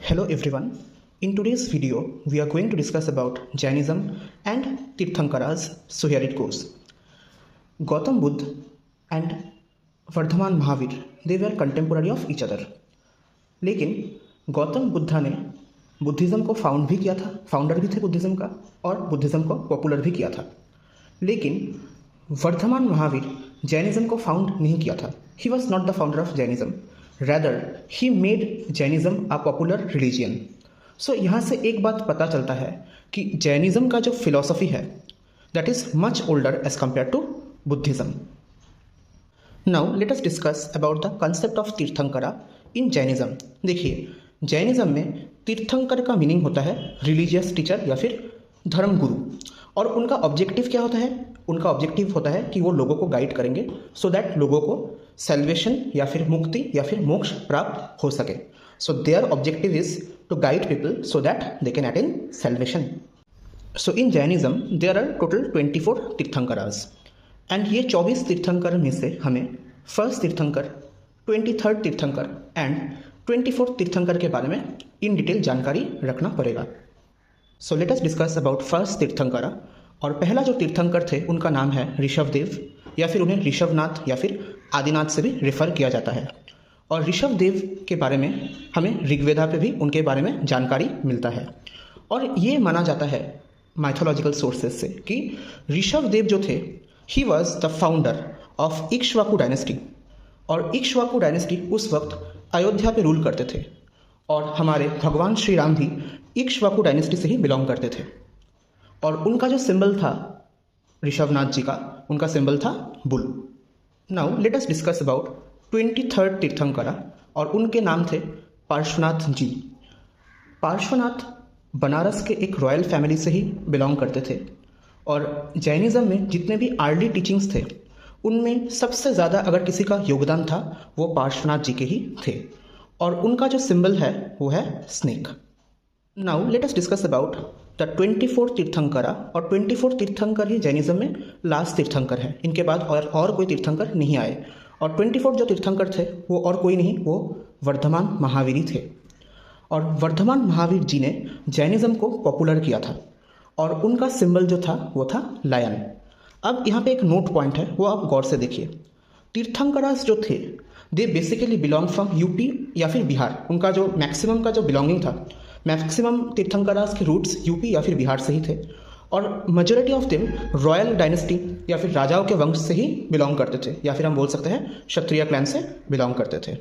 Hello everyone. In today's video, we are going to discuss about Jainism and Tirthankaras. So here it goes. Gautam Buddha and Vardhaman Mahavir, they were contemporary of each other. लेकिन गौतम बुद्धा ने Buddhism को found भी किया था, founder भी थे Buddhism का, और बुद्धिज़्म को पॉपुलर भी किया था. लेकिन वर्धमान महावीर जैनिज़्म को फाउंड नहीं किया था. He was not the founder of Jainism, rather he made Jainism a popular religion. So यहाँ से एक बात पता चलता है कि जैनिज़्म का जो फिलॉसफी है that is much older as compare to Buddhism. Now let us discuss about the concept of Tirthankara in Jainism. देखिए, जैनिज़्म में तीर्थंकर का मीनिंग होता है रिलीजियस टीचर या फिर धर्म गुरु. और उनका ऑब्जेक्टिव क्या होता है? उनका ऑब्जेक्टिव होता है कि वो लोगों को गाइड करेंगे सो दैट लोगों को सेल्वेशन या फिर मुक्ति या फिर मोक्ष प्राप्त हो सके. So their objective is to guide people so that they can attain salvation. So in Jainism there are total 24 Tirthankaras. And ये 24 तीर्थंकर में से हमें फर्स्ट तीर्थंकर, 23rd तीर्थंकर एंड 24th तीर्थंकर के बारे में इन डिटेल जानकारी रखना पड़ेगा. So let us discuss about first Tirthankara. और पहला जो तीर्थंकर थे उनका नाम है ऋषभदेव, या फिर उन्हें ऋषभनाथ या फिर आदिनाथ से भी रेफर किया जाता है. और ऋषभदेव के बारे में हमें ऋग्वेदा पे भी उनके बारे में जानकारी मिलता है. और ये माना जाता है माइथोलॉजिकल सोर्सेज से कि ऋषभदेव जो थे he was the founder of Ikshvaku dynasty. और इक्ष्वाकु डायनेस्टी उस वक्त अयोध्या पे रूल करते थे. और हमारे भगवान श्री राम भी इक्ष्वाकु डायनेस्टी से ही बिलोंग करते थे. और उनका जो सिंबल था ऋषभनाथ जी का, उनका सिंबल था bull. Now let us discuss about 23rd tirthankara. और उनके नाम थे पार्श्वनाथ जी. पार्श्वनाथ बनारस के एक रॉयल फैमिली से ही बिलोंग करते थे. और जैनिज़्म में जितने भी अर्ली टीचिंग्स थे उनमें सबसे ज़्यादा अगर किसी का योगदान था वो पार्श्वनाथ जी के ही थे. और उनका जो सिंबल है वो है snake. Now let us discuss about the 24 tirthankara. और 24 तीर्थंकर ही जैनिज़्म में लास्ट तीर्थंकर है. इनके बाद और कोई तीर्थंकर नहीं आए. और 24 जो तीर्थंकर थे वो और कोई नहीं, वो वर्धमान महावीर थे. और वर्धमान महावीर जी ने जैनिज़्म को पॉपुलर किया था. और उनका सिंबल जो था वो था लायन. अब यहाँ पे एक नोट पॉइंट है, वो आप गौर से देखिए. तीर्थंकरास जो थे they basically belong from UP या फिर बिहार. उनका जो मैक्सिमम का जो बिलोंगिंग था, मैक्सिमम तीर्थंकरास के रूट्स यूपी या फिर बिहार से ही थे. और majority of them royal dynasty या फिर राजाओं के वंश से ही बिलोंग करते थे, या फिर हम बोल सकते हैं क्षत्रिय क्लैन से बिलोंग करते थे.